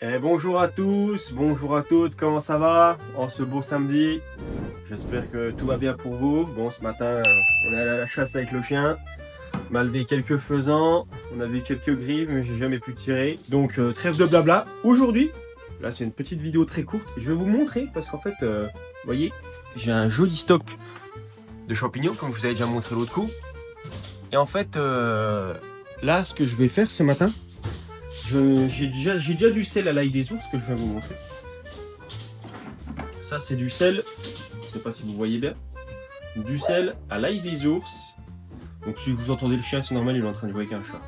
Bonjour à tous, bonjour à toutes, comment ça va en ce beau samedi? J'espère que tout va bien pour vous. Bon, ce matin, on est allé à la chasse avec le chien. On m'a levé quelques faisans, on a vu quelques grives, mais j'ai jamais pu tirer. Donc, trêve de blabla. Aujourd'hui, là, c'est une petite vidéo très courte. Je vais vous montrer parce qu'en fait, vous voyez, j'ai un joli stock de champignons, comme je vous avez déjà montré l'autre coup. Et en fait, là, ce que je vais faire ce matin, j'ai déjà du sel à l'ail des ours que je vais vous montrer. Ça, c'est du sel, je sais pas si vous voyez bien, du sel à l'ail des ours. Donc si vous entendez le chien, c'est normal, il est en train de jouer avec un chat.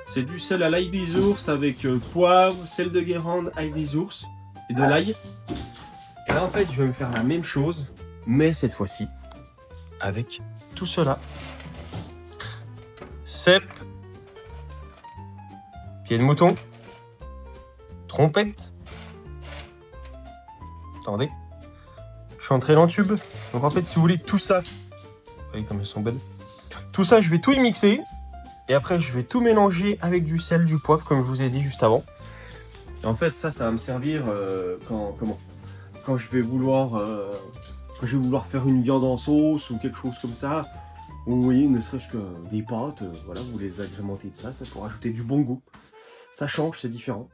C'est du sel à l'ail des ours avec poivre, sel de Guérande, ail des ours et de l'ail. Et là, en fait, je vais me faire la même chose, mais cette fois-ci avec tout cela. Cèpe, pied de mouton, trompette. Attendez. Je suis entré dans le tube. Donc en fait, si vous voulez tout ça, vous voyez comme elles sont belles. Tout ça, je vais tout y mixer. Et après, je vais tout mélanger avec du sel, du poivre, comme je vous ai dit juste avant. Et en fait, ça va me servir quand je vais vouloir faire une viande en sauce ou quelque chose comme ça. Ou vous voyez, ne serait-ce que des pâtes, voilà, vous les agrémentez de ça pour ajouter du bon goût. Ça change, c'est différent.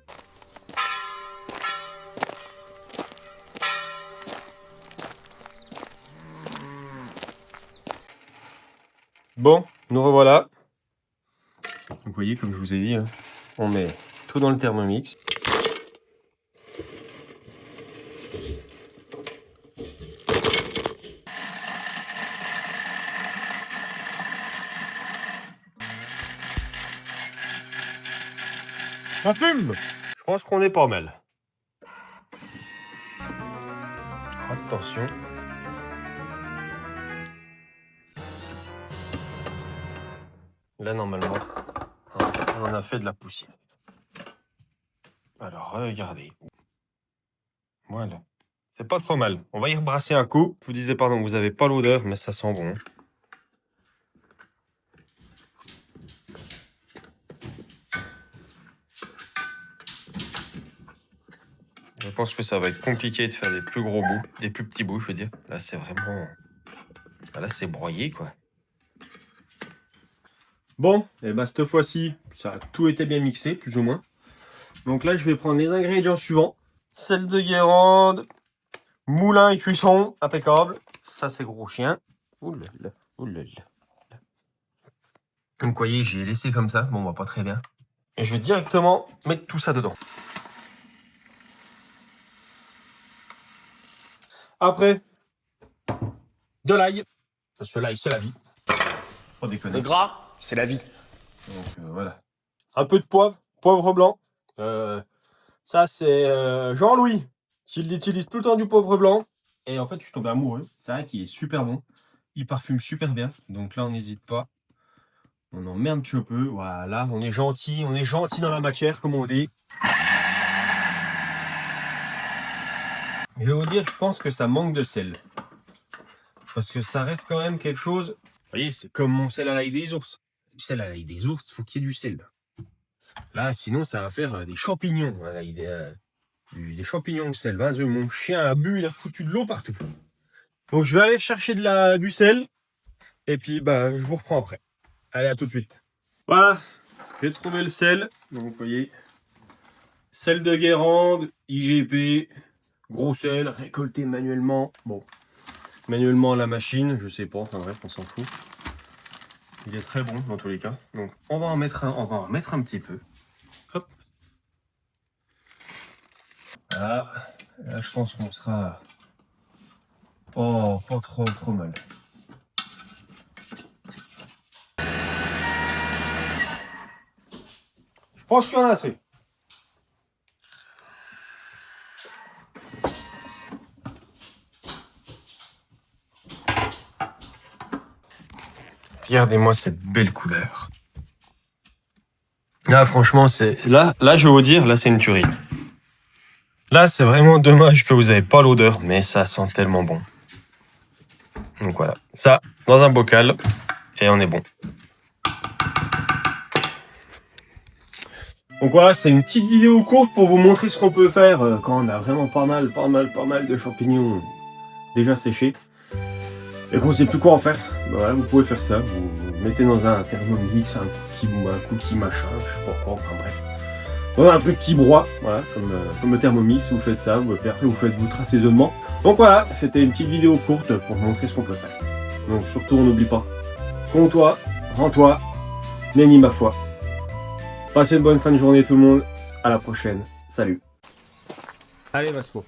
Bon, nous revoilà. Donc, vous voyez, comme je vous ai dit, hein, on met tout dans le Thermomix. Ça fume! Je pense qu'on est pas mal. Attention. Là, normalement, on en a fait de la poussière. Alors, regardez. Voilà. C'est pas trop mal. On va y rebrasser un coup. Je vous disais, pardon, vous avez pas l'odeur, mais ça sent bon. Je pense que ça va être compliqué de faire des plus gros bouts, des plus petits bouts, je veux dire. Là, c'est vraiment... Là, c'est broyé, quoi. Bon, et bah cette fois-ci, ça a tout été bien mixé, plus ou moins. Donc là, je vais prendre les ingrédients suivants. Sel de Guérande, moulin et cuisson, impeccable. Ça, c'est gros chien. Oulala, oulala. Donc, vous voyez, j'ai laissé comme ça. Bon, bah, pas très bien. Et je vais directement mettre tout ça dedans. Après, de l'ail. Parce que l'ail, c'est la vie. Pas déconner. Le gras, c'est la vie. Donc, voilà. Un peu de poivre blanc. Ça, c'est Jean-Louis qui utilise tout le temps du poivre blanc. Et en fait, je suis tombé amoureux. C'est vrai qu'il est super bon. Il parfume super bien. Donc là, on n'hésite pas. On en met un petit peu. Voilà, on est gentil dans la matière, comme on dit. Je vais vous dire, je pense que ça manque de sel. Parce que ça reste quand même quelque chose... Vous voyez, c'est comme mon sel à l'ail des ours. Du sel à l'ail des ours, il faut qu'il y ait du sel. Là, sinon, ça va faire des champignons. Voilà, des champignons au sel. Mon chien a bu, il a foutu de l'eau partout. Donc, je vais aller chercher du sel. Et puis, bah, je vous reprends après. Allez, à tout de suite. Voilà, j'ai trouvé le sel. Donc, vous voyez, sel de Guérande, IGP, gros sel, récolté manuellement. Bon, manuellement à la machine, je sais pas, enfin bref, on s'en fout. Il est très bon dans tous les cas. Donc, on va en mettre un petit peu. Hop. Voilà. Là, je pense qu'on sera pas trop mal. Je pense qu'il y en a assez. Regardez-moi cette belle couleur. Là, franchement, là, je vais vous dire, là, c'est une tuerie. Là, c'est vraiment dommage que vous n'avez pas l'odeur, mais ça sent tellement bon. Donc voilà, ça, dans un bocal, et on est bon. Donc voilà, c'est une petite vidéo courte pour vous montrer ce qu'on peut faire quand on a vraiment pas mal de champignons déjà séchés et qu'on sait plus quoi en faire. Ben voilà, vous pouvez faire ça, vous mettez dans un Thermomix, un cookie machin, je sais pas quoi, enfin bref. Dans un truc qui broie, voilà, comme le Thermomix, vous faites ça, puis après vous faites votre assaisonnement. Donc voilà, c'était une petite vidéo courte pour montrer ce qu'on peut faire. Donc surtout, on n'oublie pas, compte-toi, rends-toi, nenni ma foi. Passez une bonne fin de journée tout le monde, à la prochaine, salut. Allez Vasco,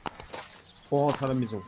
on rentre à la maison.